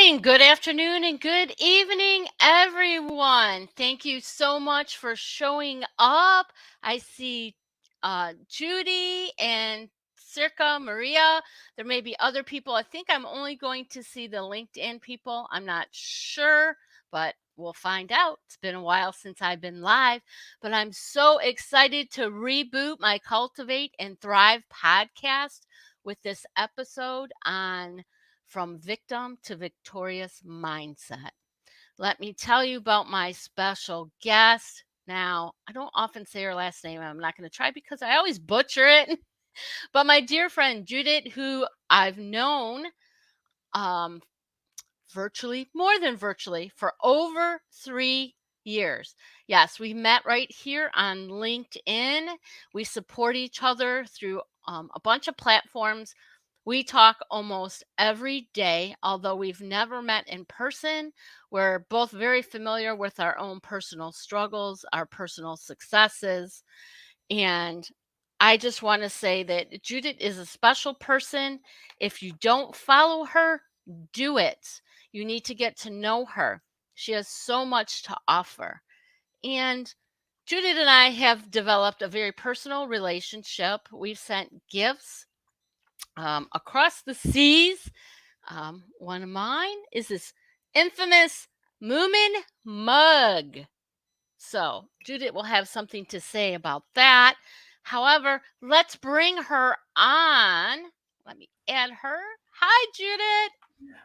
morning, good afternoon, and good evening, everyone. Thank you so much for showing up. I see Judy and Circa Maria. There may be other people. I think I'm only going to see the LinkedIn people. I'm not sure, but we'll find out. It's been a while since I've been live, but I'm so excited to reboot my Cultivate and Thrive podcast with this episode on from victim to victorious mindset. Let me tell you about my special guest. Now, I don't often say her last name. I'm not going to try because I always butcher it. But my dear friend Judith, who I've known um, virtually, more than virtually, for over 3 years. Yes, we met right here on LinkedIn. We support each other through a bunch of platforms. We talk almost every day, although we've never met in person. We're both very familiar with our own personal struggles, our personal successes. And I just want to say that Judith is a special person. If you don't follow her, do it. You need to get to know her. She has so much to offer. And Judith and I have developed a very personal relationship. We've sent gifts across the seas. One of mine is this infamous Moomin mug. So Judith will have something to say about that. However, let's bring her on. Let me add her. Hi, Judith.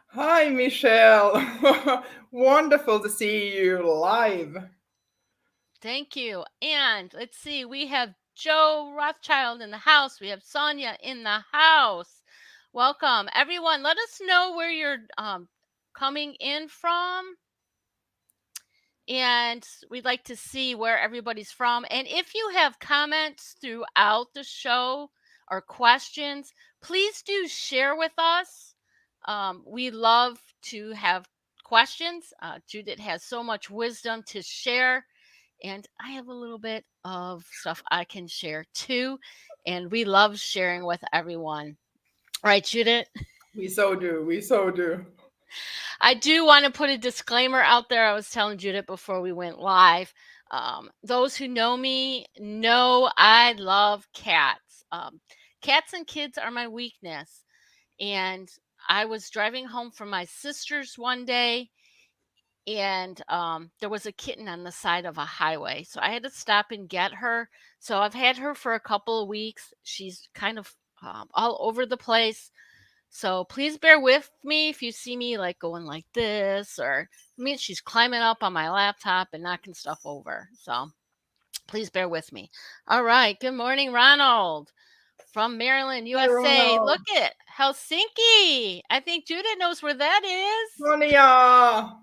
Hi, Michelle. Wonderful to see you live. Thank you. And let's see, we have Joe Rothschild in the house. We have Sonia in the house. Welcome, everyone. Let us know where you're coming in from. And we'd like to see where everybody's from. And if you have comments throughout the show or questions, please do share with us. We love to have questions. Judith has so much wisdom to share, and I have a little bit of stuff I can share too. And we love sharing with everyone. Right, Judith? We so do. We so do. I do want to put a disclaimer out there. I was telling Judith before we went live. Those who know me know I love cats. Cats and kids are my weakness. And I was driving home from my sister's one day, and there was a kitten on the side of a highway. So I had to stop and get her. So I've had her for a couple of weeks. She's kind of all over the place. So please bear with me if you see me like going like this, or I mean, she's climbing up on my laptop and knocking stuff over. So please bear with me. All right. Good morning, Ronald from Maryland, Hi, USA. Ronald. Look at Helsinki. I think Judith knows where that is. Sonia.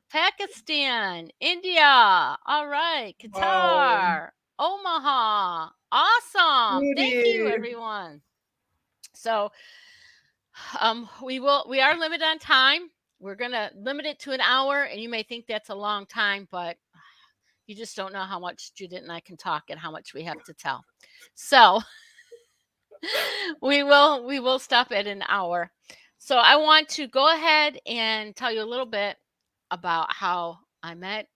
Pakistan, India. All right. Wow. Qatar, Omaha. Awesome. Thank you, Judy. everyone. So we are limited on time. We're gonna limit it to an hour, and you may think that's a long time, but you just don't know how much Judith and I can talk and how much we have to tell. So we will stop at an hour. So I want to go ahead and tell you a little bit about how I met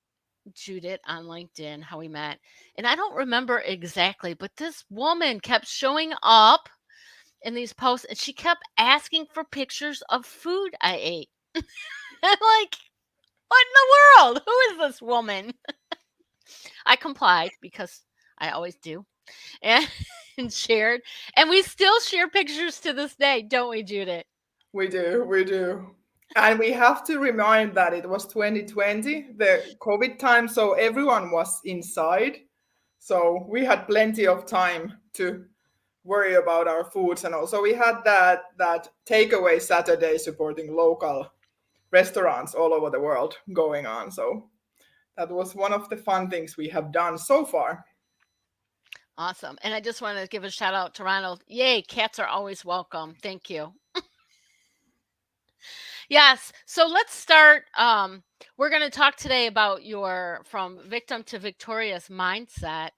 Judith on LinkedIn, how we met. And I don't remember exactly, but this woman kept showing up in these posts, and she kept asking for pictures of food I ate. I'm like, what in the world? Who is this woman? I complied because I always do, and, and shared. And we still share pictures to this day, don't we, Judith? We do. We do. And we have to remind that it was 2020, the COVID time, so everyone was inside. So we had plenty of time to worry about our foods, and also we had that takeaway Saturday supporting local restaurants all over the world going on. So that was one of the fun things we have done so far. Awesome. And I just want to give a shout out to Ronald. Yay, cats are always welcome. Thank you. Yes. So let's start. We're going to talk today about your from victim to victorious mindset.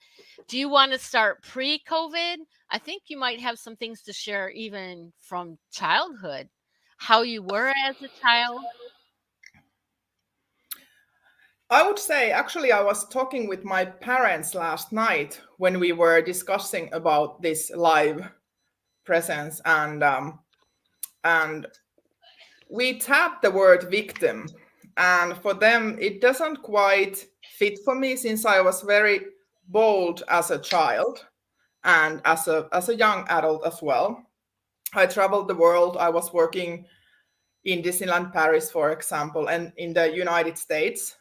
Do you want to start pre-COVID? I think you might have some things to share even from childhood. how you were as a child? I would say, actually, I was talking with my parents last night when we were discussing about this live presence, and we tapped the word victim, and for them it doesn't quite fit for me since I was very bold as a child and as a young adult as well. I traveled the world. I was working in Disneyland Paris, for example, and in the United States.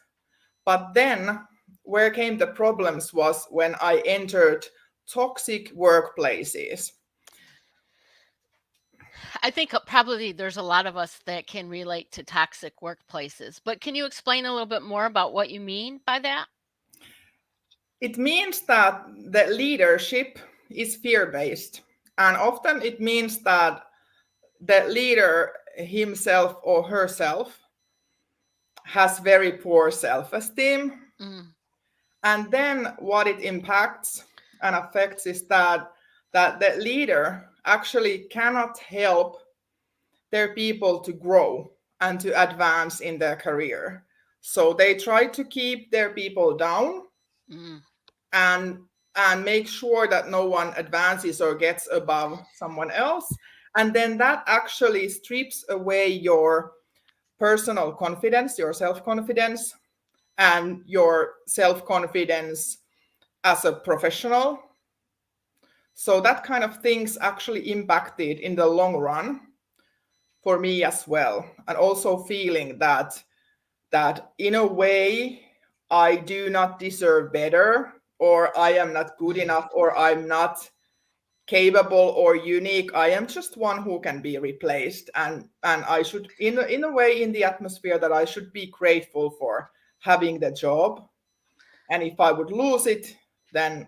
But then where came the problems was when I entered toxic workplaces. I think probably there's a lot of us that can relate to toxic workplaces. But can you explain a little bit more about what you mean by that? It means that the leadership is fear based. And often it means that the leader himself or herself has very poor self esteem. Mm, And then what it impacts and affects is that the leader actually cannot help their people to grow and to advance in their career. So they try to keep their people down mm. and and make sure that no one advances or gets above someone else. And then that actually strips away your personal confidence, your self-confidence, and your self-confidence as a professional. So that kind of things actually impacted in the long run for me as well. And also feeling that in a way I do not deserve better, or I am not good enough, or I'm not capable or unique. I am just one who can be replaced, and I should, in a way, in the atmosphere, that I should be grateful for having the job. And if I would lose it, then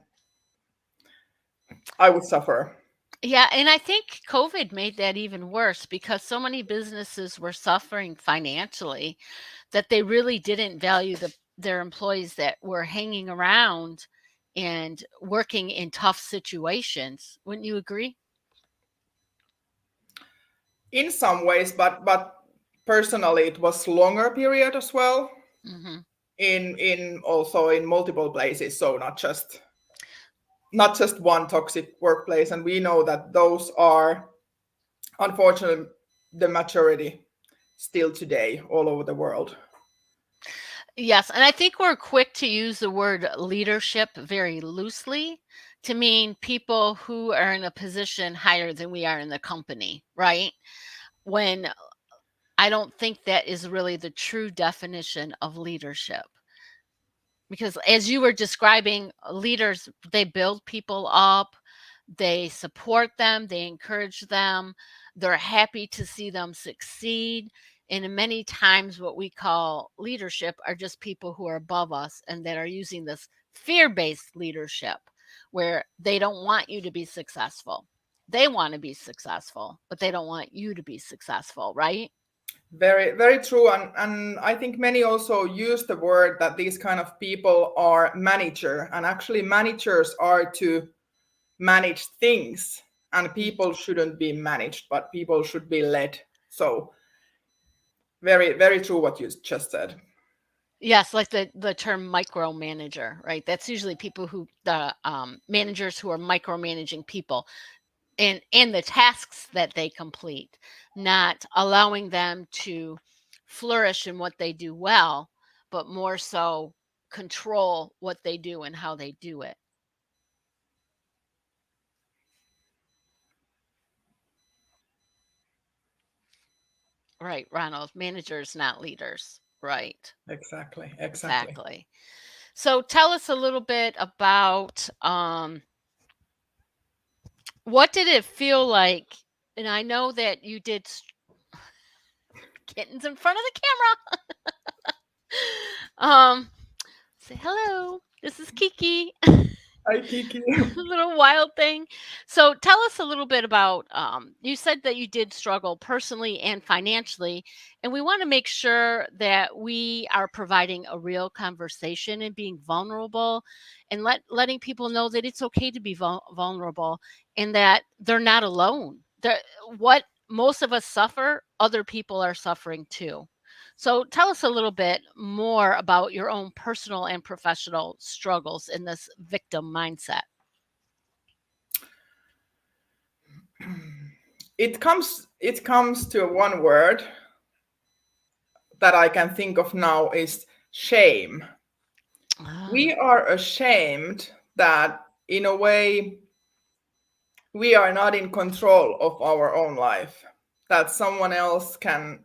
I would suffer. Yeah, and I think COVID made that even worse because so many businesses were suffering financially that they really didn't value their employees that were hanging around and working in tough situations. Wouldn't you agree? In some ways, but personally it was longer period as well, Hmm. in also in multiple places, so not just one toxic workplace. And we know that those are unfortunately the majority still today all over the world. Yes, and I think we're quick to use the word leadership very loosely to mean people who are in a position higher than we are in the company, right? When I don't think that is really the true definition of leadership. Because as you were describing, leaders, they build people up, they support them, they encourage them, they're happy to see them succeed. And many times, what we call leadership are just people who are above us and that are using this fear based leadership where they don't want you to be successful. They want to be successful, but they don't want you to be successful, right? Very, very true. And I think many also use the word that these kind of people are manager, and actually managers are to manage things, and people shouldn't be managed, but people should be led. So very, very true what you just said. Yes, like the term micromanager, right? That's usually people who the managers who are micromanaging people and the tasks that they complete, not allowing them to flourish in what they do well, but more so control what they do and how they do it. Right, Ronald, managers, not leaders. Right, Exactly, exactly. exactly. So tell us a little bit about what did it feel like? And I know that you did kittens in front of the camera. Say hello. This is Kiki. Hi, Kiki. Little wild thing. So tell us a little bit about you said that you did struggle personally and financially, and we want to make sure that we are providing a real conversation and being vulnerable and letting people know that it's okay to be vulnerable and that they're not alone. What most of us suffer, other people are suffering too. So tell us a little bit more about your own personal and professional struggles in this victim mindset. It comes to one word that I can think of now is shame. We Ah, are ashamed that in a way we are not in control of our own life, that someone else can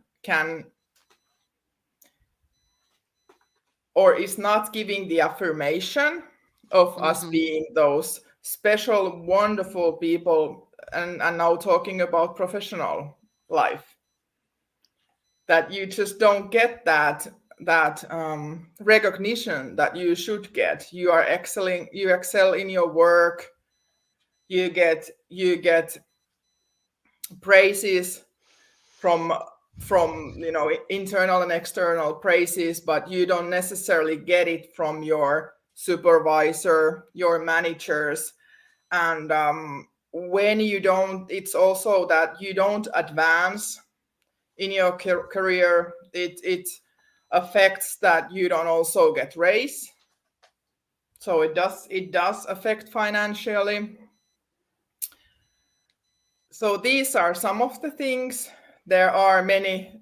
or is not giving the affirmation of us mhm, being those special wonderful people, and now talking about professional life, that you just don't get that recognition that you should get. You are excelling, you excel in your work, you get praises from internal and external praises, but you don't necessarily get it from your supervisor, your managers. And when you don't, it's also that you don't advance in your career. It affects that you don't also get raise, so it does affect financially. So these are some of the things. There are many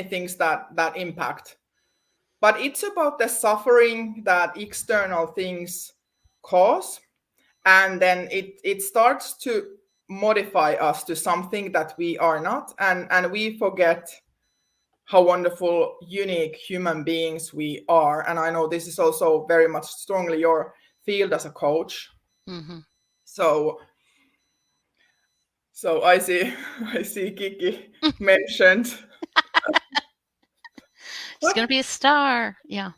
things that impact, but it's about the suffering that external things cause, and then it starts to modify us to something that we are not, and we forget how wonderful, unique human beings we are. And I know this is also very much strongly your field as a coach. mhm. So I see I see Kiki mentioned. She's gonna be a star. Yeah.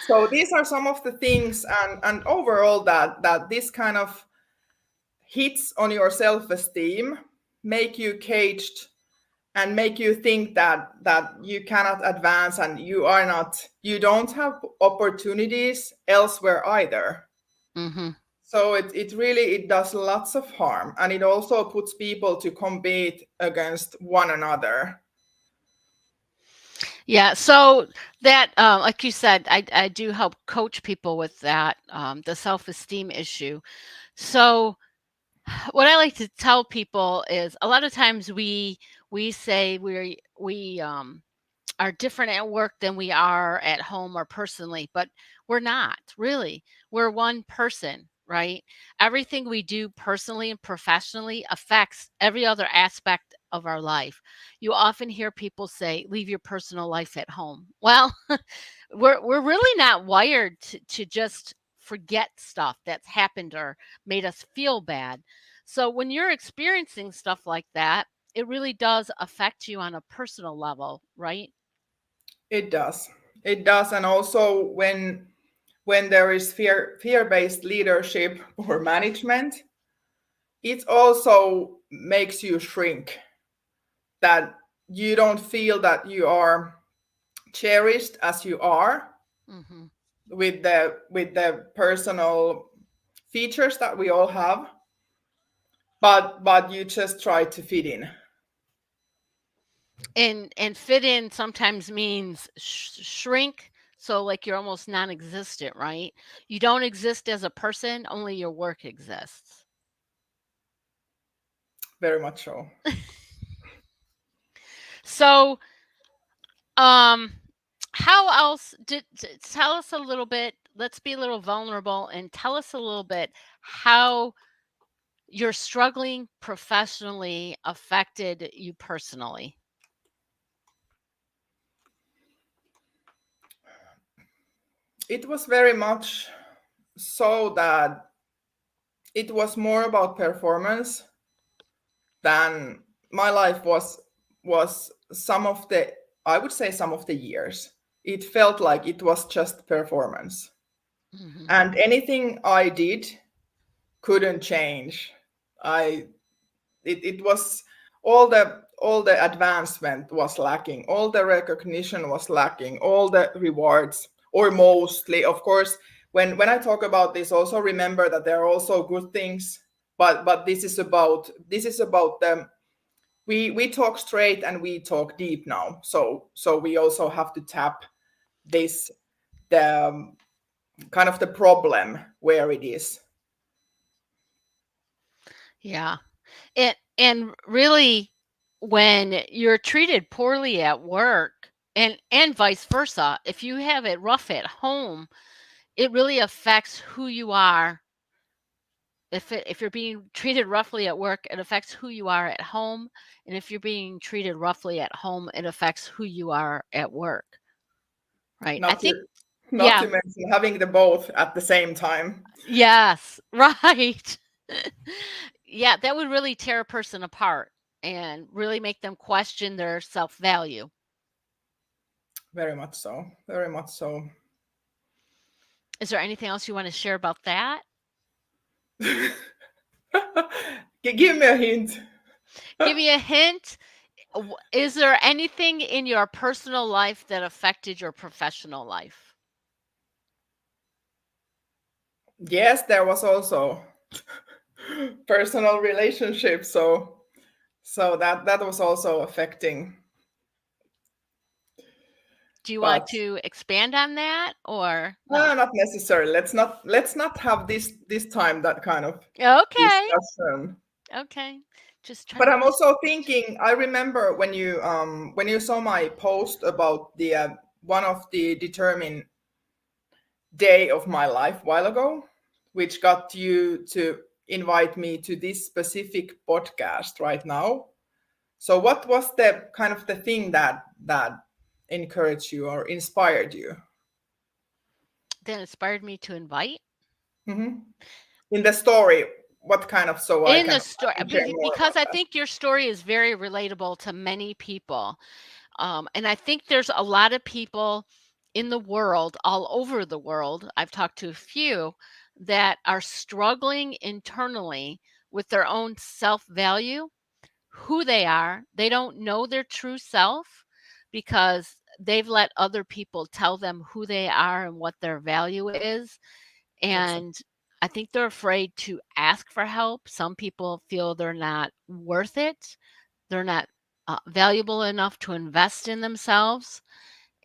So these are some of the things, and overall that this kind of hits on your self-esteem, make you caged, and make you think that you cannot advance, and you don't have opportunities elsewhere either. Mhm. So it really it does lots of harm, and it also puts people to compete against one another. Yeah, so that, like you said, I do help coach people with that, the self-esteem issue. So what I like to tell people is a lot of times we say we are different at work than we are at home or personally, but we're not really. We're one person, right? Everything we do personally and professionally affects every other aspect of our life. You often hear people say, leave your personal life at home. Well, we're really not wired to just forget stuff that's happened or made us feel bad. So when you're experiencing stuff like that, it really does affect you on a personal level, right? It does. It does. And also when there is fear-based leadership or management, it also makes you shrink, that you don't feel that you are cherished as you are, Mhm. with the personal features that we all have, but you just try to fit in. And fit in sometimes means shrink, so like you're almost non-existent, right? You don't exist as a person, only your work exists. Very much so. So, um how else tell us a little bit, let's be a little vulnerable and tell us a little bit how your struggling professionally affected you personally. It was very much so that it was more about performance than my life was some of the, I would say, some of the years. It felt like it was just performance, Mhm. and anything I did couldn't change. I it was all the advancement was lacking, all the recognition was lacking, all the rewards, or mostly, of course. When I talk about this, also remember that there are also good things but this is about the we talk straight and we talk deep now. So we also have to tap this the kind of the problem where it is. Yeah. And really, when you're treated poorly at work and vice versa, if you have it rough at home, it really affects who you are. If you're being treated roughly at work, it affects who you are at home, and if you're being treated roughly at home, it affects who you are at work, right? I Not to think not yeah, to mention having the both at the same time. yes, right. Yeah, that would really tear a person apart and really make them question their self-value. Very much so. Very much so. Is there anything else you wanna share about that? Give me a hint. Give me a hint. Is there anything in your personal life that affected your professional life? Yes, there was also personal relationships, so that was also affecting. Do you want But to expand on that or no? not necessarily. Let's not have this time that kind of Okay. discussion. Okay. Just But trying to I'm also thinking. I remember when you saw my post about the one of the determined day of my life while ago, which got you to invite me to this specific podcast right now. So what was the kind of the thing that encouraged you or inspired you? that inspired me to invite. Hmm. In the story, what kind of, so In the I story, can share more because about I that. think your story is very relatable to many people. And I think there's a lot of people in the world, all over the world, I've talked to a few, that are struggling internally with their own self value, who they are. They don't know their true self because they've let other people tell them who they are and what their value is. Exactly. And I think they're afraid to ask for help. Some people feel they're not worth it, they're not valuable enough to invest in themselves.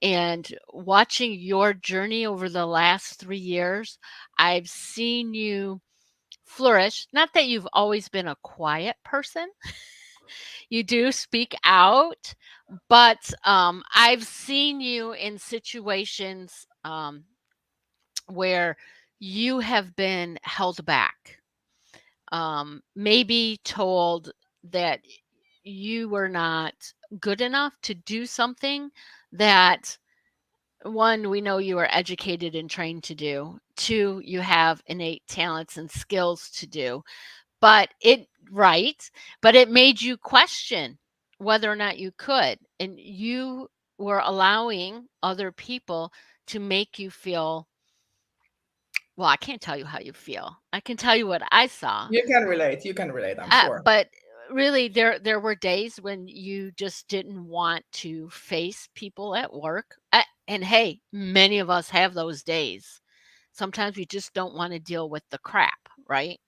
And watching your journey over the last 3 years, I've seen you flourish. Not that you've always been a quiet person, you do speak out, but I've seen you in situations where you have been held back, maybe told that you were not good enough to do something that one, we know you are educated and trained to do. Two, you have innate talents and skills to do. But it, right, but it made you question whether or not you could. And you were allowing other people to make you feel, well, I can't tell you how you feel. I can tell you what I saw. You can relate. You can relate, I'm sure. But really, there were days when you just didn't want to face people at work. And hey, many of us have those days. Sometimes we just don't want to deal with the crap, right?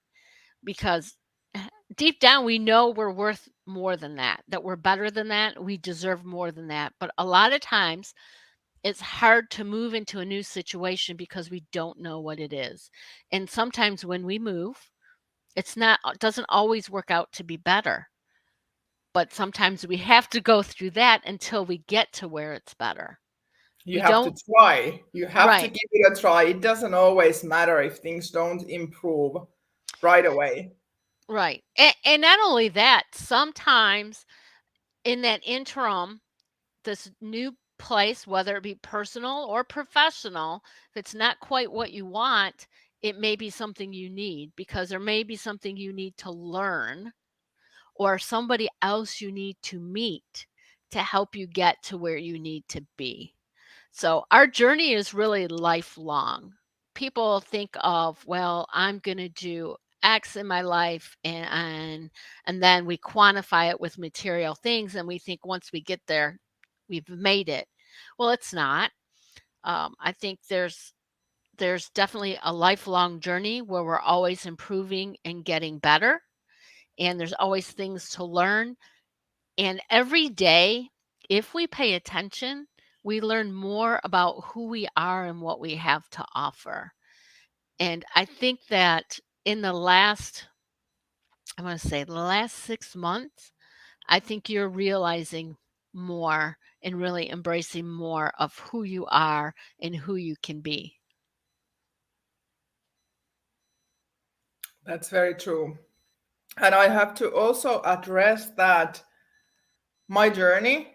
Because deep down we know we're worth more than that, that we're better than that, we deserve more than that. But a lot of times it's hard to move into a new situation because we don't know what it is. And sometimes when we move, it's not doesn't always work out to be better, but sometimes we have to go through that until we get to where it's better. You We have to don't. try. You have to Right, give it a try. It doesn't always matter if things don't improve right away. right. And not only that, sometimes in that interim, this new place, whether it be personal or professional, if it's not quite what you want, it may be something you need because there may be something you need to learn or somebody else you need to meet to help you get to where you need to be. So our journey is really lifelong. People think of, well, I'm going to do X in my life and then we quantify it with material things and we think once we get there, we've made it. Well, it's not. I think there's definitely a lifelong journey where we're always improving and getting better, and there's always things to learn. And every day, if we pay attention, we learn more about who we are and what we have to offer. And I think that in the last, I want to say, the last 6 months, I think you're realizing more and really embracing more of who you are and who you can be. That's very true. And I have to also address that my journey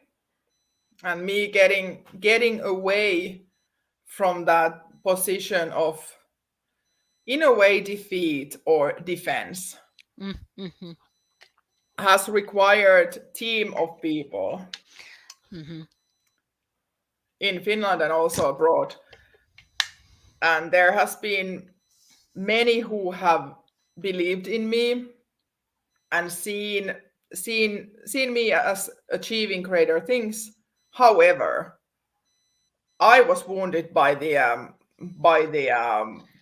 and me getting away from that position of, in a way, defeat or defense Mm-hmm. has required team of people Mm-hmm. in Finland and also abroad. And there has been many who have believed in me and seen me as achieving greater things. However, I was wounded by the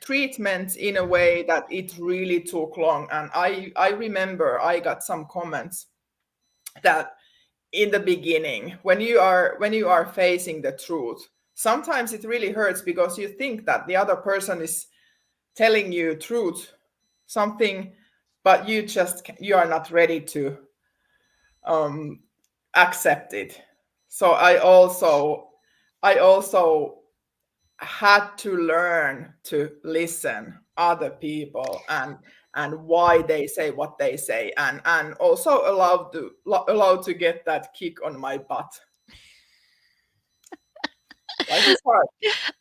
treatment in a way that it really took long. And I remember I got some comments that in the beginning, when you are facing the truth, sometimes it really hurts because you think that the other person is telling you truth, something, but you are not ready to um, accept it. So I also had to learn to listen other people and why they say what they say, and also allowed to get that kick on my butt. Life is hard.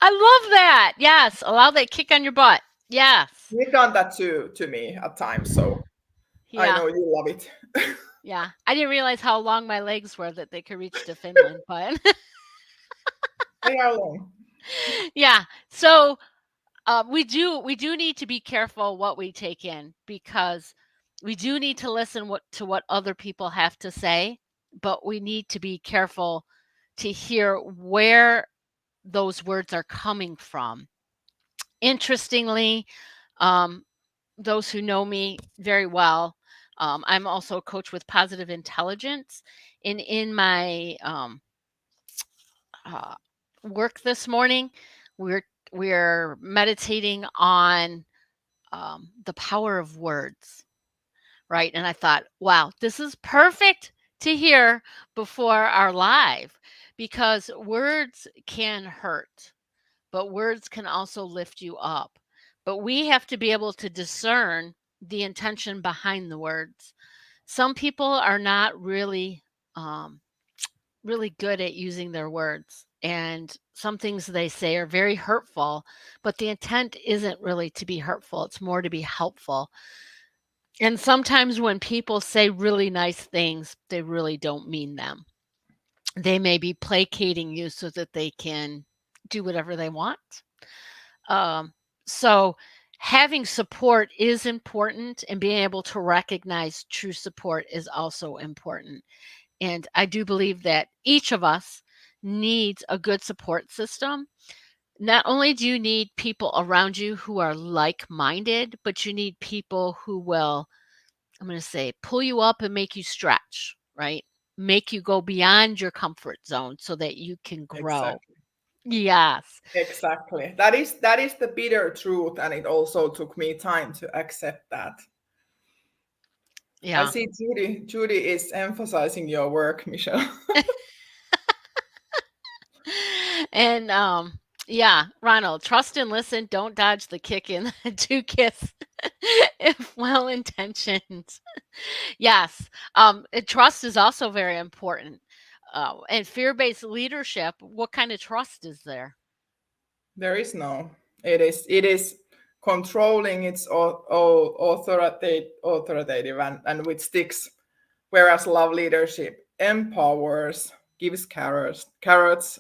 I love that. Yes, allow that kick on your butt. Yes. You've done that to me at times, so I Yeah. know you love it. Yeah. I didn't realize how long my legs were that they could reach to Finland, but They are long. yeah. So we do need to be careful what we take in because we do need to listen what other people have to say, but we need to be careful to hear where those words are coming from. Interestingly, um, those who know me very well, I'm also a coach with positive intelligence. In my uh, work this morning, we're we're meditating on the power of words, right? And I thought, wow, this is perfect to hear before our live because words can hurt, but words can also lift you up. But we have to be able to discern the intention behind the words. Some people are not um, really good at using their words. And some things they say are very hurtful, but the intent isn't really to be hurtful. It's more to be helpful. And sometimes when people say really nice things, they really don't mean them. They may be placating you so that they can do whatever they want. Um, so having support is important, and being able to recognize true support is also important. And I do believe that each of us needs a good support system. Not only do you need people around you who are like minded, but you need people who will, I'm going to say, pull you up and make you stretch, right? Make you go beyond your comfort zone so that you can grow. Exactly. Yes. Exactly. That is the bitter truth, and it also took me time to accept that. I Yeah. see Judy is emphasizing your work, Michelle. And yeah, Ronald, trust and listen, don't dodge the kick in to kiss if well intentioned. Yes. Trust is also very important. And fear-based leadership, what kind of trust is there? There is no. It is controlling its authoritative and with sticks, whereas love leadership empowers, gives carrots,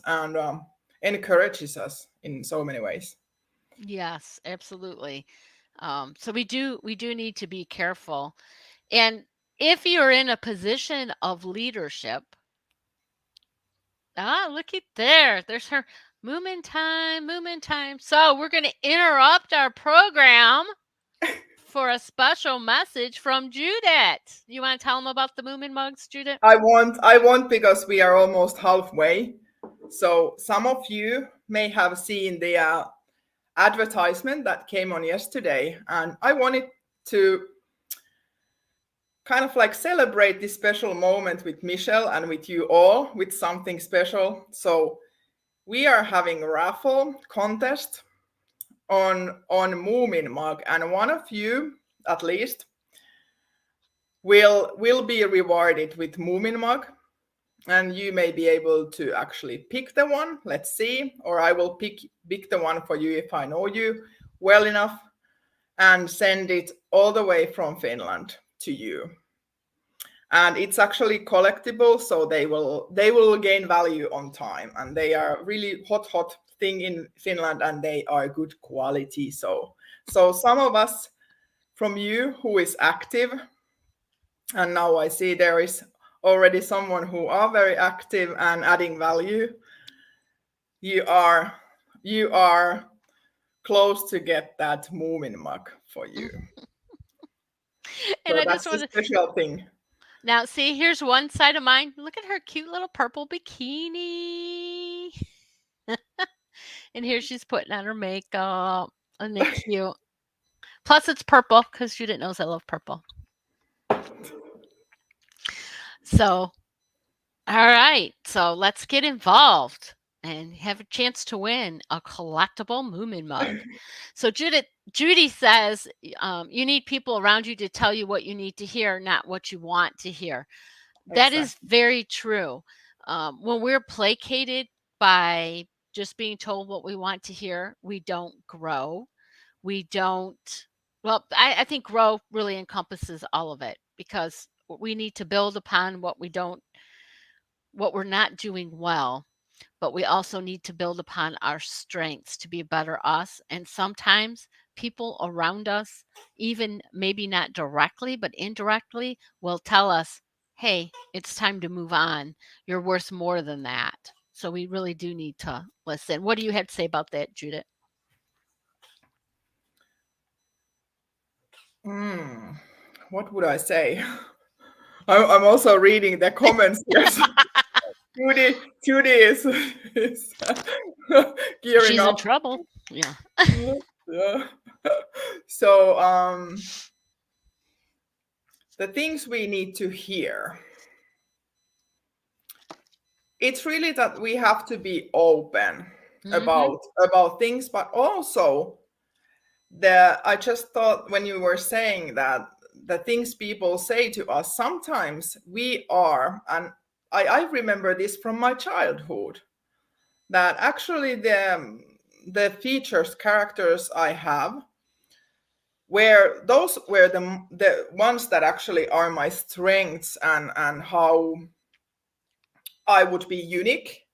and encourages us in so many ways. Yes, absolutely. So we do need to be careful. And if you're in a position of leadership, look at there. There's her. Moomin time, Moomin time. So we're going to interrupt our program for a special message from Judith. You want to tell them about the Moomin mugs, Judith? I want because we are almost halfway. So some of you may have seen the advertisement that came on yesterday, and I wanted to kind of like celebrate this special moment with Michelle and with you all with something special. So we are having a raffle contest on Moomin mug, and one of you at least will be rewarded with Moomin mug, and you may be able to actually pick the one. Let's see, or I will pick the one for you if I know you well enough, and send it all the way from Finland to you. And it's actually collectible, so they will gain value on time, and they are really hot thing in Finland, and they are good quality. So some of us from you who is active, and now I see there is already someone who are very active and adding value. You are close to get that Moomin mug for you. And So I just that's the want to special thing. now see. Here's one side of mine. Look at her cute little purple bikini. And here she's putting on her makeup. Isn't it cute? Plus, it's purple because Judith knows I love purple. So, all right. So let's get involved and have a chance to win a collectible Moomin mug. So Judy says you need people around you to tell you what you need to hear, not what you want to hear. That is Exactly. very true. When we're placated by just being told what we want to hear, we don't grow. We don't, well, I think grow really encompasses all of it because we need to build upon what we're not doing well, but we also need to build upon our strengths to be a better us. And sometimes people around us, even maybe not directly, but indirectly, will tell us, hey, it's time to move on. You're worth more than that. So we really do need to listen. What do you have to say about that, Judith? What would I say? I'm also reading the comments here. So Judy is gearing She's in up. trouble. Yeah. Yeah. So the things we need to hear. It's really that we have to be open Hmm. about things, but also I just thought when you were saying that the things people say to us, sometimes we are, and I remember this from my childhood, that actually the features, characters I have, where those were the ones that actually are my strengths, and how I would be unique,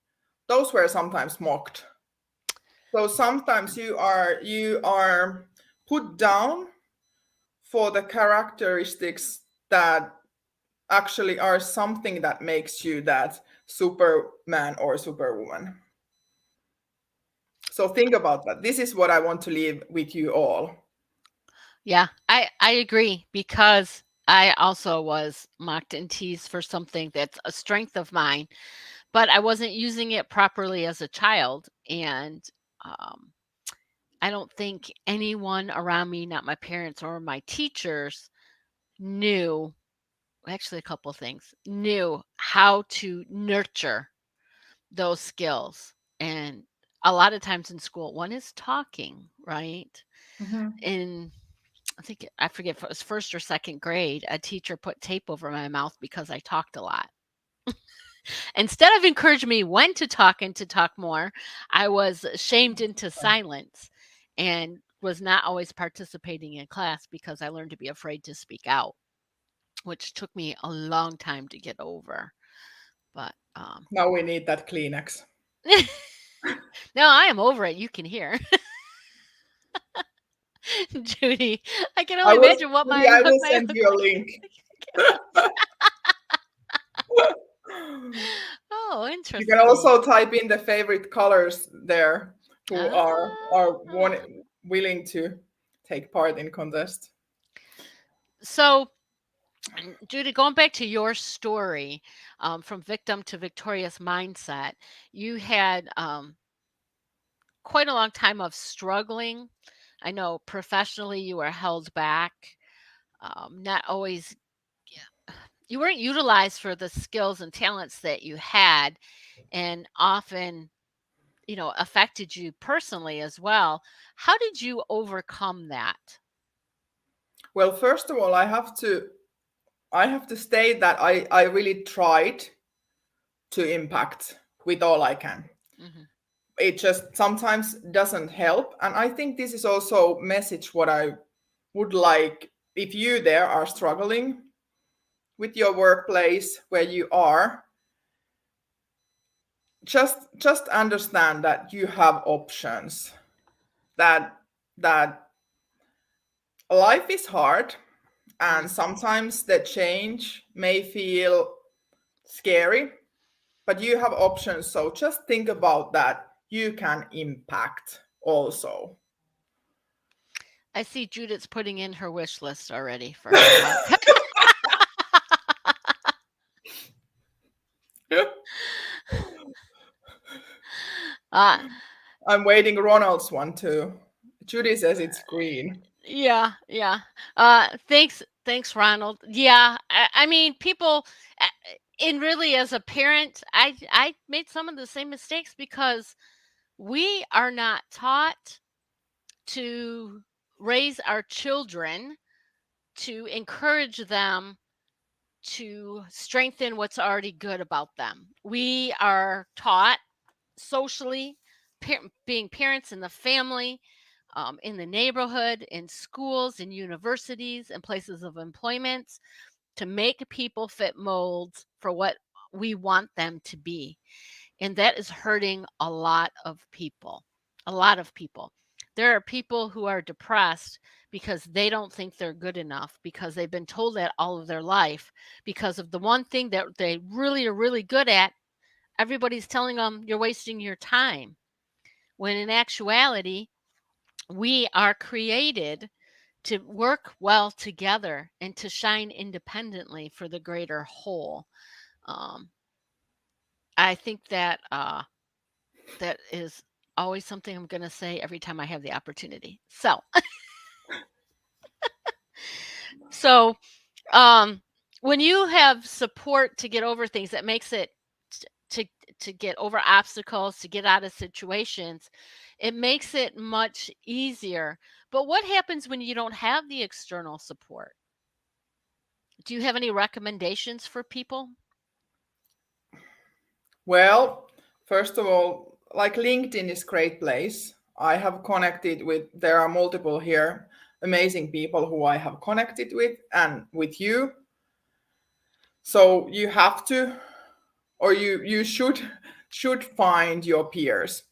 those were sometimes mocked. So sometimes you are put down for the characteristics that actually are something that makes you that superman or superwoman. So think about that. This is what I want to leave with you all. Yeah, I agree because I also was mocked and teased for something that's a strength of mine, but I wasn't using it properly as a child. And um, I don't think anyone around me, not my parents or my teachers, knew actually a couple of things knew how to nurture those skills. And a lot of times in school, one is talking, right? Mhm. In I think I forget if it was first or second grade, a teacher put tape over my mouth because I talked a lot. Instead of encouraging me when to talk and to talk more, I was shamed into silence and was not always participating in class because I learned to be afraid to speak out, which took me a long time to get over. But Now we need that Kleenex. no, I am over it. You can hear. Judy, I can I only will, imagine what Judy, I what will might send look you a like. link. Oh, You can interesting. also type in the favorite colors there who are Ah. willing to take part in contest. So, Judy, going back to your story, from victim to victorious mindset, you had quite a long time of struggling. I know professionally you were held back, not always, you weren't utilized for the skills and talents that you had, and often, affected you personally as well. How did you overcome that? Well, first of all, I have to state that I really tried to impact with all I can. Hmm. It just sometimes doesn't help, and I think this is also message what I would like if you there are struggling with your workplace where you are, just understand that you have options, that that life is hard and Hmm. sometimes the change may feel scary, but you have options. So just think about that. You can impact also. I see Judith's putting in her wish list already for her book. uh, I'm waiting Ronald's one too. Judy says it's green. yeah, yeah. Thanks, Ronald. Yeah, I mean, people, uh, and really, as a parent, I made some of the same mistakes because we are not taught to raise our children to encourage them to strengthen what's already good about them. We are taught socially, being parents in the family, in the neighborhood, in schools, in universities, and places of employment, to make people fit molds for what we want them to be. And that is hurting a lot of people. A lot of people. There are people who are depressed because they don't think they're good enough, because they've been told that all of their life, because of the one thing that they really are really good at. Everybody's telling them you're wasting your time. When in actuality, we are created to work well together and to shine independently for the greater whole. Um, I think that that is always something I'm going to say every time I have the opportunity. So, um, when you have support to get over things, that makes it to to get over obstacles, to get out of situations, it makes it much easier. But what happens when you don't have the external support? Do you have any recommendations for people? Well, first of all, like LinkedIn is great place. I have connected with, there are multiple here amazing people who I have connected with and with you. So you have to, or you should find your peers.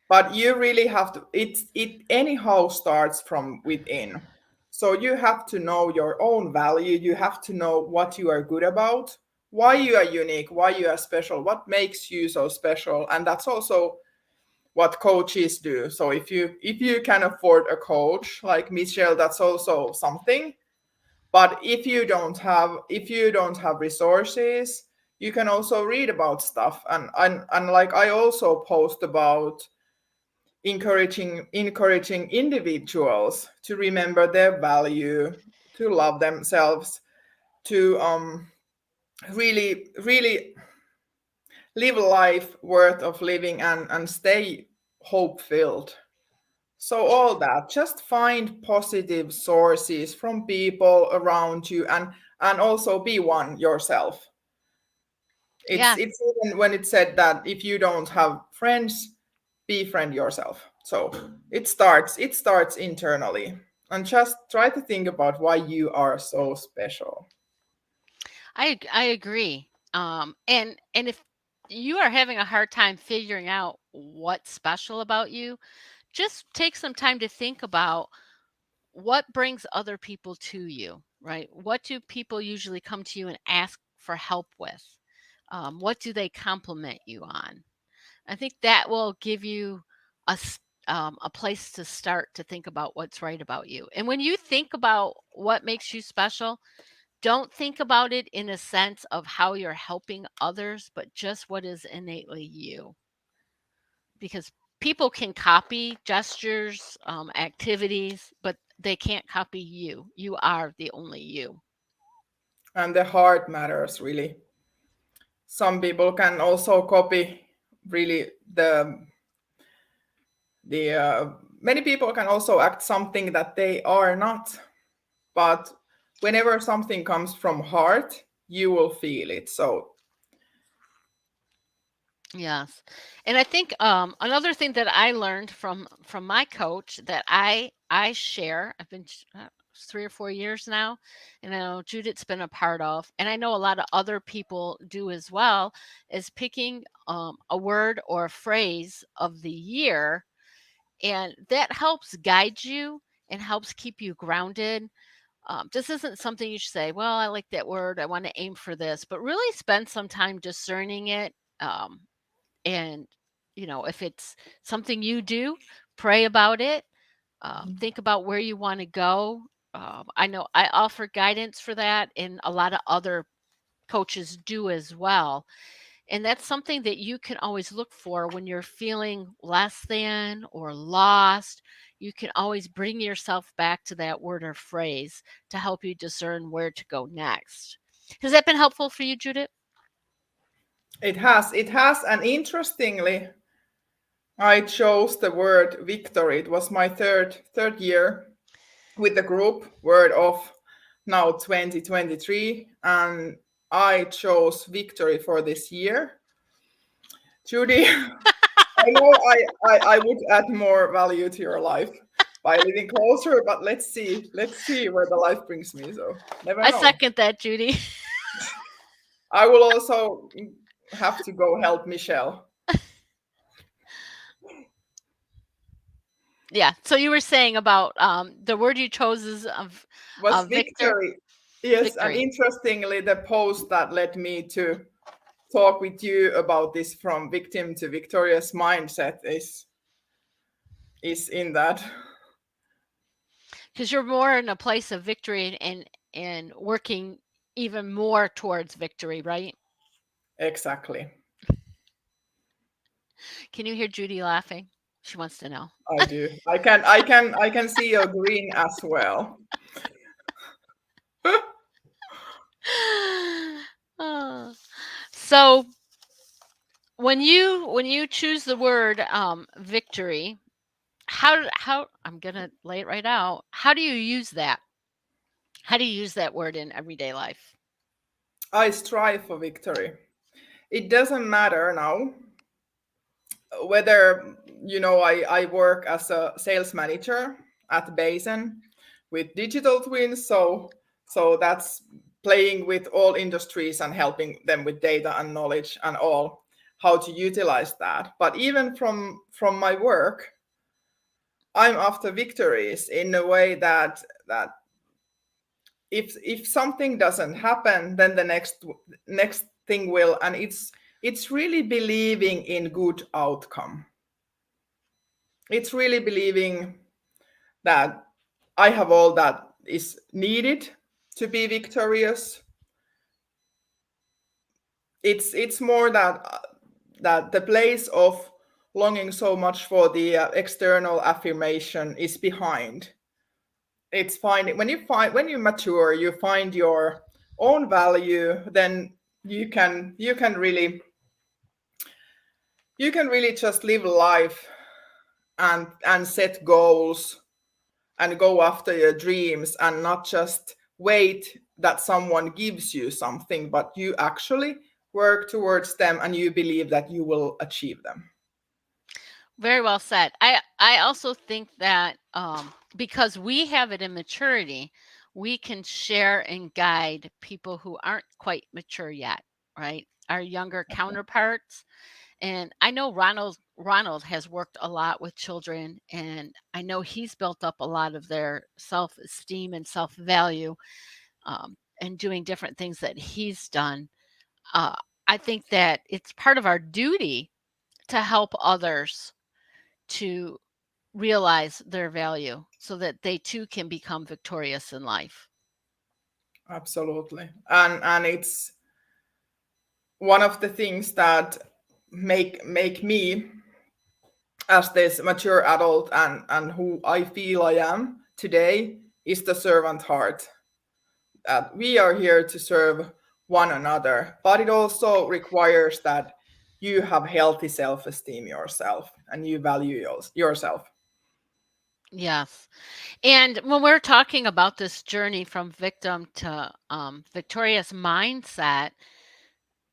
But you really have to, it anyhow starts from within. So you have to know your own value, you have to know what you are good about, why you are unique, why you are special, what makes you so special. And that's also what coaches do. So if you can afford a coach like Michelle, that's also something. But if you don't have resources, you can also read about stuff. And like I also post about encouraging individuals to remember their value, to love themselves, to really live a life worth of living, and stay hope filled. So all that, just find positive sources from people around you, and also be one yourself. it's Yeah. it's even when it said that if you don't have friends, befriend yourself. So it starts internally, and just try to think about why you are so special. I agree. And if you are having a hard time figuring out what's special about you, just take some time to think about what brings other people to you, right? What do people usually come to you and ask for help with? What do they compliment you on? I think that will give you a place to start to think about what's right about you. And when you think about what makes you special, don't think about it in a sense of how you're helping others, but just what is innately you. Because people can copy gestures, activities, but they can't copy you. You are the only you. And the heart matters really. Some people can also copy really the many people can also act something that they are not, but whenever something comes from heart, you will feel it. So Yes. And I think another thing that I learned from my coach that I share, I've been 3 or 4 years now, and I know Judith's been a part of, and I know a lot of other people do as well, is picking a word or a phrase of the year, and that helps guide you and helps keep you grounded. This isn't something you should say, well, I like that word, I want to aim for this, but really spend some time discerning it. And, if it's something you do, pray about it. Think about where you want to go. I know I offer guidance for that, and a lot of other coaches do as well. And that's something that you can always look for when you're feeling less than or lost. You can always bring yourself back to that word or phrase to help you discern where to go next. Has that been helpful for you, Judith? it has, and interestingly, I chose the word victory. It was my third year with the group word of now 2023, and I chose victory for this year. Judy, I know I would add more value to your life by living closer, but let's see where the life brings me. So never I know. second that, Judy. I will also have to go help Michelle. Yeah. So you were saying about the word you chose is of Was Victor victory. Yes, and victory. interestingly, the post that led me to talk with you about this from victim to victorious mindset is in that. Because you're more in a place of victory and working even more towards victory, right? Exactly. Can you hear Judy laughing? She wants to know. I do. I can see your green as well. Oh. So when you choose the word victory, how I'm gonna lay it right out. How do you use that? How do you use that word in everyday life? I strive for victory. It doesn't matter now whether I work as a sales manager at Basin with digital twins, so that's playing with all industries and helping them with data and knowledge and all how to utilize that. But even from my work, I'm after victories in a way that if something doesn't happen, then the next thing will, and it's really believing in good outcome. It's really believing that I have all that is needed to be victorious. It's more that the place of longing so much for the external affirmation is behind. It's finding when you mature, you find your own value, then you can really just live life and set goals and go after your dreams and not just wait that someone gives you something, but you actually work towards them and you believe that you will achieve them. Very well said. I also think that because we have it in maturity, we can share and guide people who aren't quite mature yet, right? Our younger counterparts. And I know Ronald has worked a lot with children, and I know he's built up a lot of their self-esteem and self-value, and doing different things that he's done. Uh, I think that it's part of our duty to help others to realize their value so that they too can become victorious in life. Absolutely. And it's one of the things that make me as this mature adult and who I feel I am today is the servant heart. That we are here to serve one another, but it also requires that you have healthy self-esteem yourself and you value yourself. Yes. And when we're talking about this journey from victim to victorious mindset,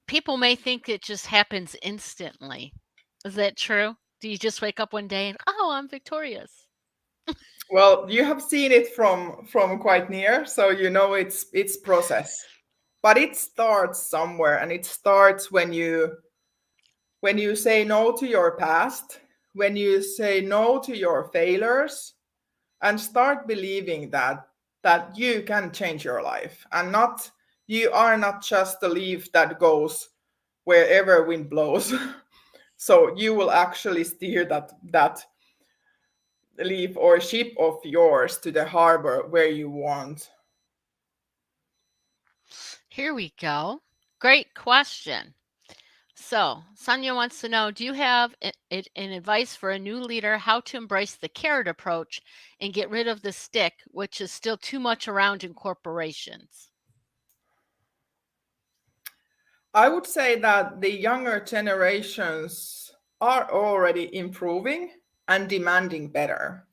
people may think it just happens instantly. Is that true? Do you just wake up one day and, oh, I'm victorious? Well, you have seen it from quite near, so you know it's process. But it starts somewhere, and it starts when you say no to your past, when you say no to your failures, and start believing that you can change your life, and not you are not just a leaf that goes wherever wind blows. So you will actually steer that leaf or ship of yours to the harbor where you want. Here we go. Great question. So, Sonia wants to know, do you have an advice for a new leader how to embrace the carrot approach and get rid of the stick, which is still too much around in corporations? I would say that the younger generations are already improving and demanding better.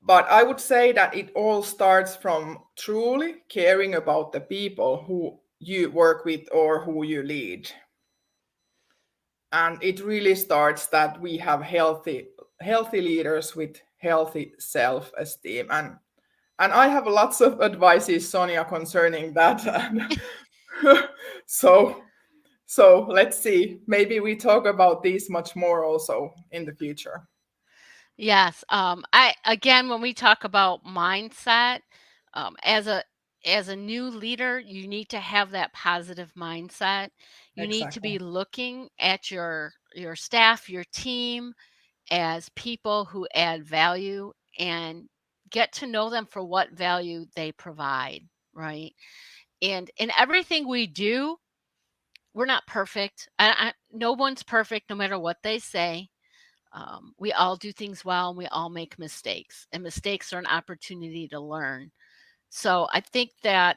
But I would say that it all starts from truly caring about the people who you work with or who you lead. And it really starts that we have healthy leaders with healthy self-esteem. And I have lots of advices, Sonia, concerning that. so so let's see. Maybe we talk about these much more also in the future. Yes. I again, when we talk about mindset, as a new leader, you need to have that positive mindset. You need to Exactly. be looking at your staff, your team as people who add value and get to know them for what value they provide, right? And in everything we do, we're not perfect. No one's perfect, no matter what they say. We all do things well and we all make mistakes, and mistakes are an opportunity to learn. So I think that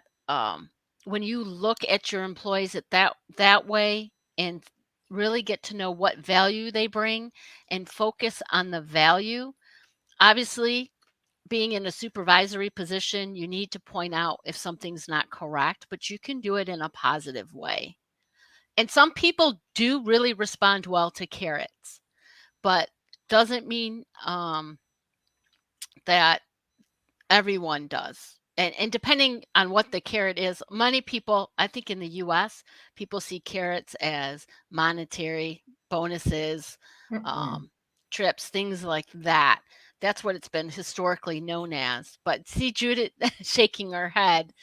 when you look at your employees at that way and really get to know what value they bring and focus on the value, obviously being in a supervisory position, you need to point out if something's not correct, but you can do it in a positive way. And some people do really respond well to carrots, but doesn't mean that everyone does. And depending on what the carrot is, many people, I think in the US, people see carrots as monetary bonuses, Mm-mm. um, trips, things like that. That's what it's been historically known as. But see Judith shaking her head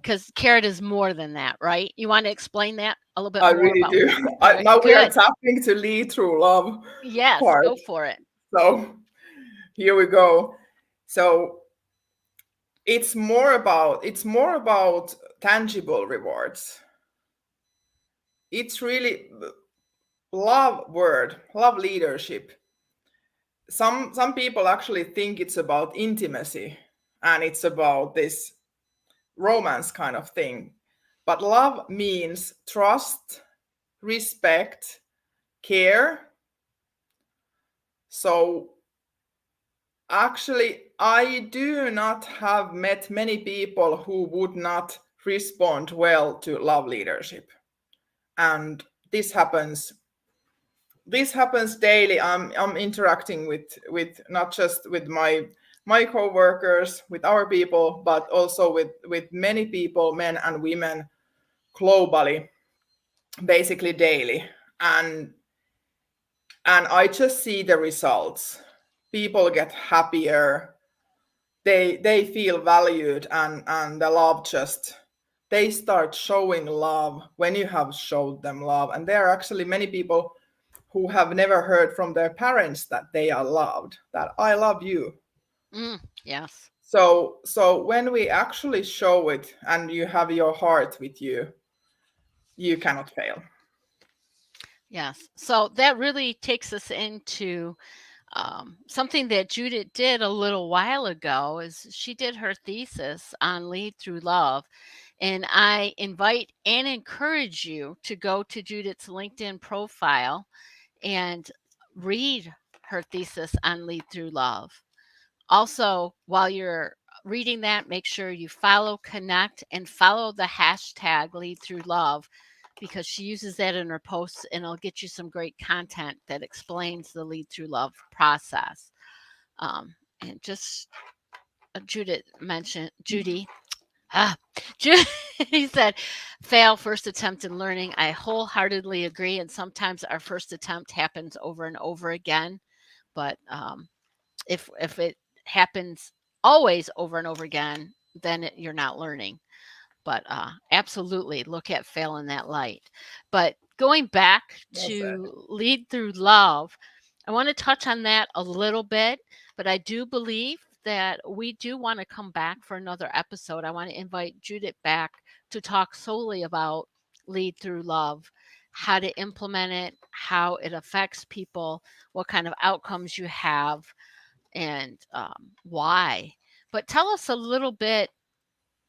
because carrot is more than that, right? You want to explain that a little bit I more really about do. all right, Now we are good. tapping to lead through love Yes, part. go for it. So here we go. So it's more about tangible rewards. It's really love leadership. Some people actually think it's about intimacy and it's about this romance kind of thing. But love means trust, respect, care. So actually, I do not have met many people who would not respond well to love leadership. And this happens daily. I'm interacting with not just with my co-workers, with our people, but also with many people, men and women, globally, basically daily. And I just see the results. People get happier, they feel valued, and the love just they start showing love when you have showed them love. And there are actually many people who have never heard from their parents that they are loved, that I love you. Yes. So when we actually show it and you have your heart with you cannot fail. Yes. So that really takes us into something that Judith did a little while ago is she did her thesis on lead through love. And I invite and encourage you to go to Judith's LinkedIn profile and read her thesis on lead through love. Also, while you're reading that, make sure you follow, connect, and follow the hashtag lead through love because she uses that in her posts and it'll get you some great content that explains the lead through love process. And just Judith mentioned, Judy, ah, he said, fail first attempt in learning. I wholeheartedly agree. And sometimes our first attempt happens over and over again. But if it happens always over and over again, then you're not learning. But absolutely look at fail in that light. But going back Well said. to lead through love, I want to touch on that a little bit, but I do believe that we do want to come back for another episode. I want to invite Judith back to talk solely about lead through love, how to implement it, how it affects people, what kind of outcomes you have, and why. But tell us a little bit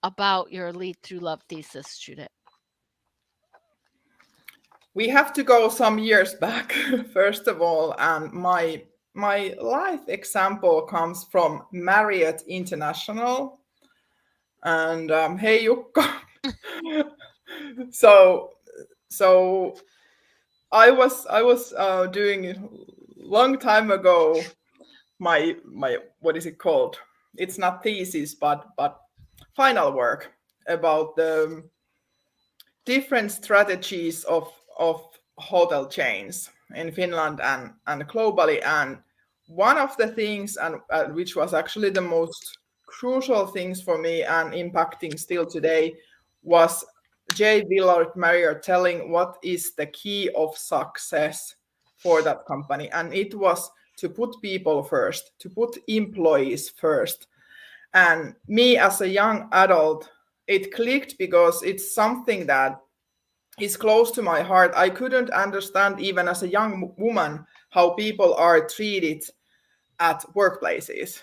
about your lead through love thesis, Judith. We have to go some years back first of all, and my life example comes from Marriott International. And hey Jukka. so so I was doing long time ago my what is it called? It's not thesis, but final work about the different strategies of hotel chains in Finland and globally. And one of the things, and which was actually the most crucial things for me and impacting still today, was J. Willard Marriott telling what is the key of success for that company. And it was to put people first, to put employees first. And me as a young adult, it clicked because it's something that is close to my heart. I couldn't understand, even as a young woman, how people are treated at workplaces.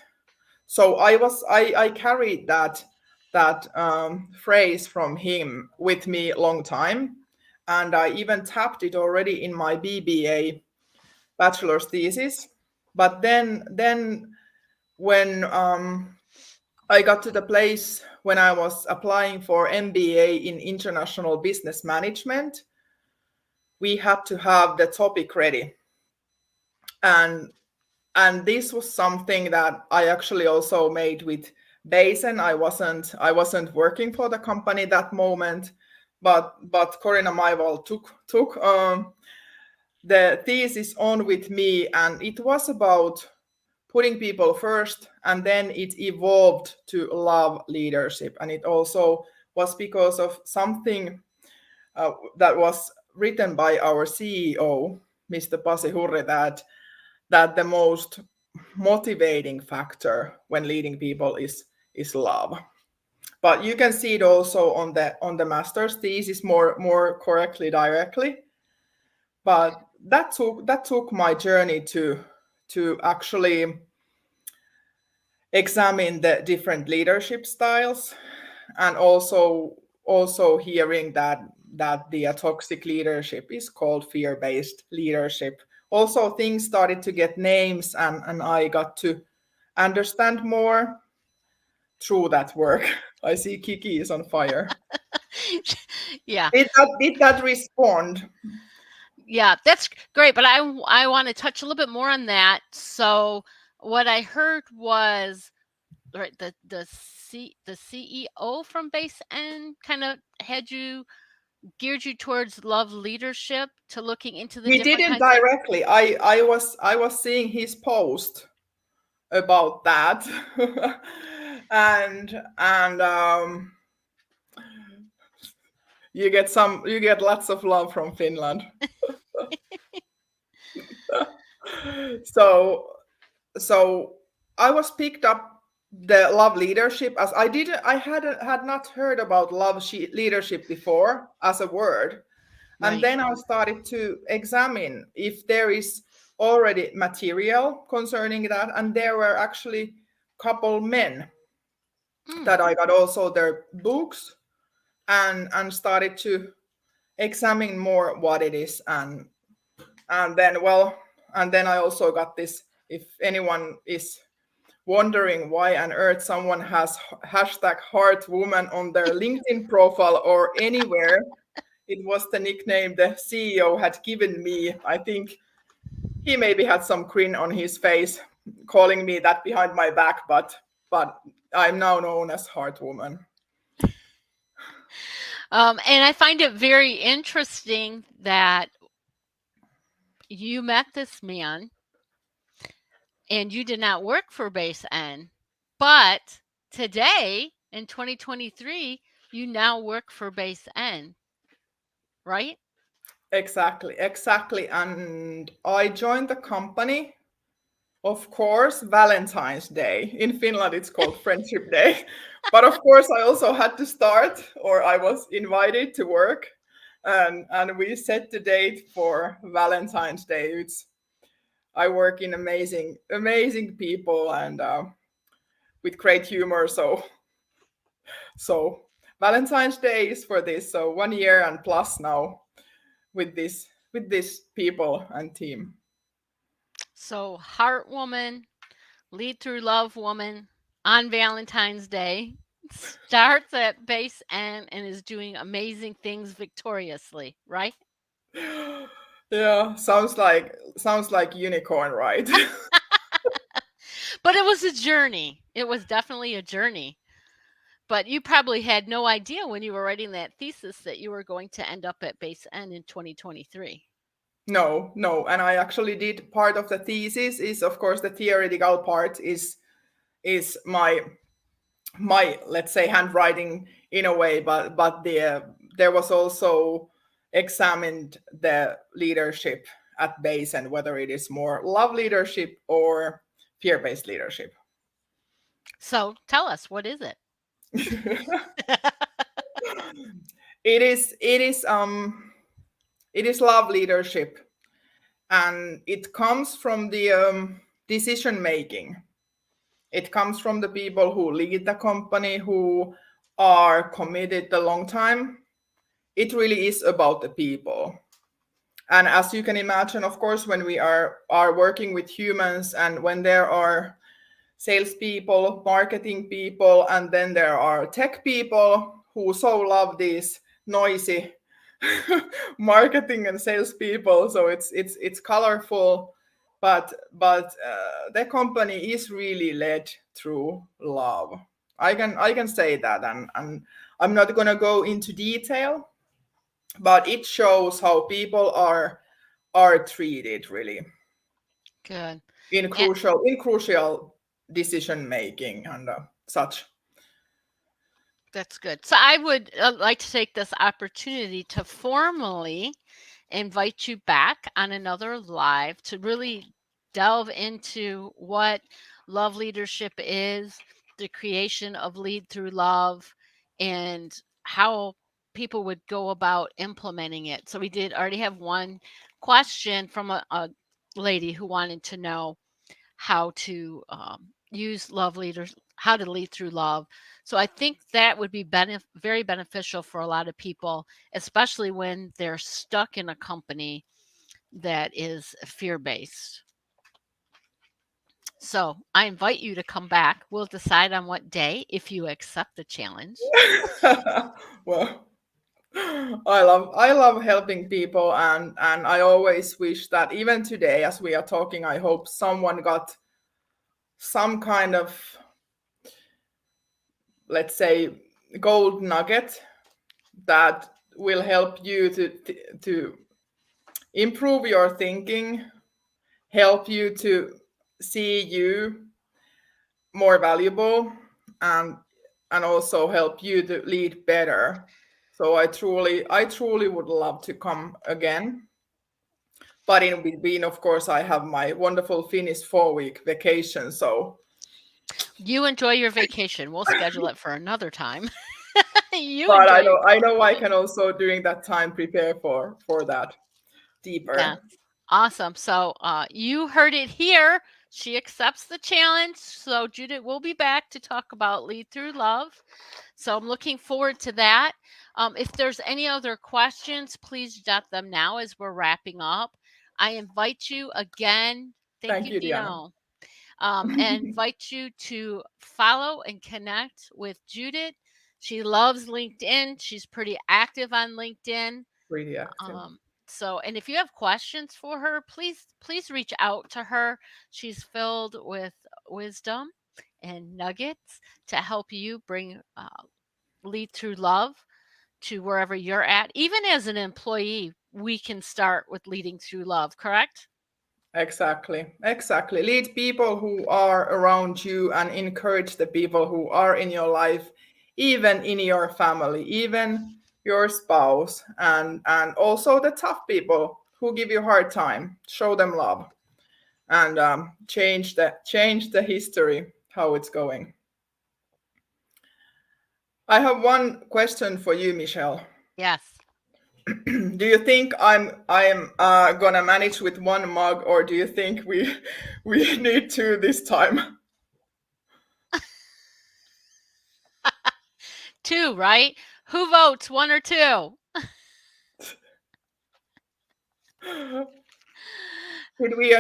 So I carried that phrase from him with me a long time, and I even tapped it already in my BBA bachelor's thesis. But then when I got to the place when I was applying for MBA in international business management, we had to have the topic ready. And and this was something that I actually also made with Basen. I wasn't working for the company that moment, but Corina Maival took the thesis on with me, and it was about putting people first, and then it evolved to love leadership. And it also was because of something that was written by our CEO, Mr. Pasi Hurri, that the most motivating factor when leading people is love. But you can see it also on the master's thesis more correctly directly. But that took my journey to actually examine the different leadership styles, and also hearing that the toxic leadership is called fear-based leadership. Also, things started to get names, and I got to understand more through that work. I see Kiki is on fire. Yeah. Did that respond? Yeah, that's great, but I wanna touch a little bit more on that. So, what I heard was, right, the CEO from Base N kinda had you geared you towards love leadership to looking into the He different didn't kinds of. directly. I was seeing his post about that. and you get lots of love from Finland. So so I was picked up the love leadership as I had not heard about leadership before as a word. And Right. then I started to examine if there is already material concerning that. And there were actually couple men Mm. that I got also their books and started to examine more what it is. And then and then I also got this, if anyone is wondering why on earth someone has hashtag heart woman on their LinkedIn profile or anywhere, it was the nickname the CEO had given me. I think he maybe had some grin on his face calling me that behind my back, but I'm now known as heart woman. And I find it very interesting that you met this man and you did not work for Base N, but today in 2023, you now work for Base N, right? Exactly. And I joined the company, of course, Valentine's Day. In Finland, it's called Friendship Day. But of course, I also had to start, or I was invited to work. And we set the date for Valentine's Day. I work in amazing people and with great humor. So Valentine's Day is for this. So 1 year and plus now with this people and team. So, Heart Woman, Lead Through Love Woman on Valentine's Day starts at Base N and is doing amazing things victoriously, right? Yeah, sounds like unicorn, right? But it was a journey. It was definitely a journey. But you probably had no idea when you were writing that thesis that you were going to end up at Base N in 2023. No, and I actually did part of the thesis is of course the theoretical part is my let's say handwriting in a way, but there was also examined the leadership at base and whether it is more love leadership or fear-based leadership. So tell us, what is it? It is love leadership, and it comes from the decision making. It comes from the people who lead the company, who are committed a long time. It really is about the people. And as you can imagine, of course, when we are working with humans and when there are salespeople, marketing people, and then there are tech people who so love these noisy marketing and salespeople. So it's colorful, but the company is really led through love. I can say that, and I'm not gonna go into detail, but it shows how people are treated really Good. in And crucial decision making and such. that's good. So I would like to take this opportunity to formally invite you back on another live to really delve into what love leadership is, the creation of Lead Through Love, and how people would go about implementing it. So we did already have one question from a lady who wanted to know how to use love leaders, how to lead through love. So I think that would be very beneficial for a lot of people, especially when they're stuck in a company that is fear based. So I invite you to come back. We'll decide on what day if you accept the challenge. Well, I love helping people, and I always wish that even today as we are talking, I hope someone got some kind of, let's say, gold nugget that will help you to improve your thinking, help you to see you more valuable, and and also help you to lead better. So I truly would love to come again. But in between, of course, I have my wonderful Finnish 4 week vacation. So, You enjoy your vacation. We'll schedule it for another time. You but enjoy I your know I know I can vacation. also during that time prepare for that Yes. deeper. Awesome. So you heard it here. She accepts the challenge. So Judith will be back to talk about Lead Through Love. So I'm looking forward to that. If there's any other questions, please jot them now as we're wrapping up. I invite you again. Thank Thank you, you, Diana. Dino. And invite you to follow and connect with Judith. She loves LinkedIn. She's pretty active on LinkedIn. Pretty active. Um, and if you have questions for her, please reach out to her. She's filled with wisdom and nuggets to help you bring lead through love to wherever you're at. Even as an employee, we can start with leading through love, correct? Exactly. Exactly. Lead people who are around you and encourage the people who are in your life, even in your family, even your spouse, and also the tough people who give you a hard time. Show them love and change the history how it's going. I have one question for you, Michelle. Yes. Do you think I'm gonna manage with one mug, or do you think we need two this time? Two, right? Who votes, one or two? Should we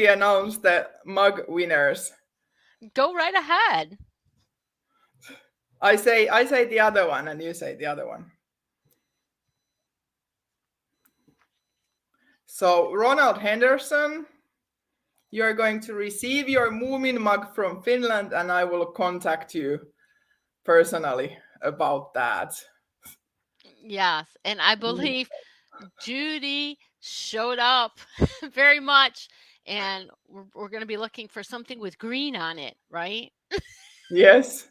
announce the mug winners? Go right ahead. I say the other one and you say the other one. So Ronald Henderson, you're going to receive your Moomin mug from Finland, and I will contact you personally about that. Yes. And I believe Judy showed up very much. And we're going to be looking for something with green on it, right? Yes.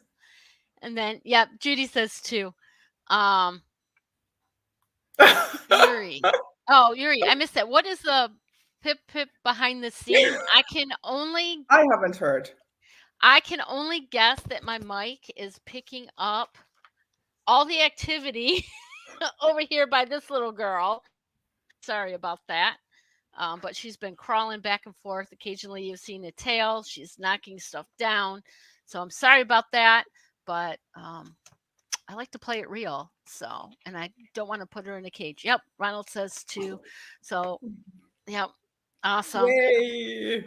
And then, yep, Judy says too. Um, Yuri. Oh, Yuri, I missed that. What is the pip pip behind the scene? I haven't heard. I can only guess that my mic is picking up all the activity over here by this little girl. Sorry about that. But she's been crawling back and forth. Occasionally, you've seen a tail. She's knocking stuff down. So I'm sorry about that. But I like to play it real. So, and I don't want to put her in a cage. Yep. Ronald says too. So, yep. Awesome. Yay!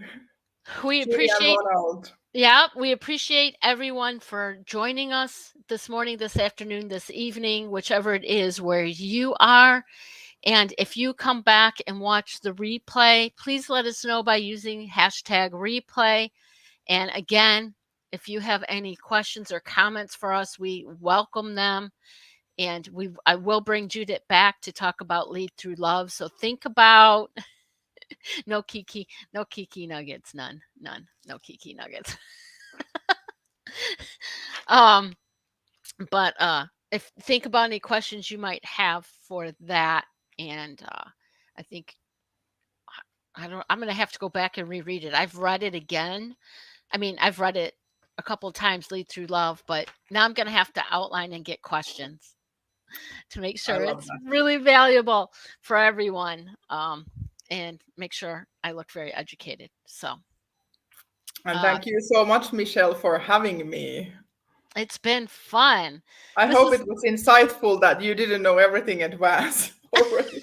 We Judy and appreciate, Ronald. yeah, we appreciate everyone for joining us this morning, this afternoon, this evening, whichever it is where you are. And if you come back and watch the replay, please let us know by using hashtag replay. And again, if you have any questions or comments for us, we welcome them. And I will bring Judith back to talk about lead through love. So think about no kiki nuggets, none, no kiki nuggets. um, but if think about any questions you might have for that, and I think I'm gonna have to go back and reread it. I've read it again. I mean, I've read it a couple of times, Lead Through Love, but now I'm gonna have to outline and get questions to make I sure love it's that. really valuable for everyone, and make sure I look very educated. So And uh, thank you so much, Michelle, for having me. it's been fun. I This hope is it was insightful that you didn't know everything in advance already.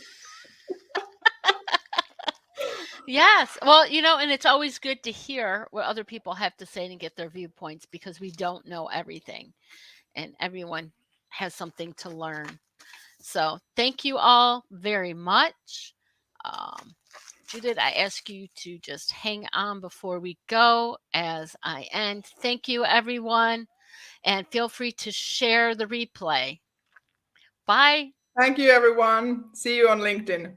yes. Well, and it's always good to hear what other people have to say and get their viewpoints because we don't know everything and everyone has something to learn. So thank you all very much. Um, Judith, I ask you to just hang on before we go as I end. Thank you, everyone, and feel free to share the replay. Bye. Thank you, everyone. See you on LinkedIn.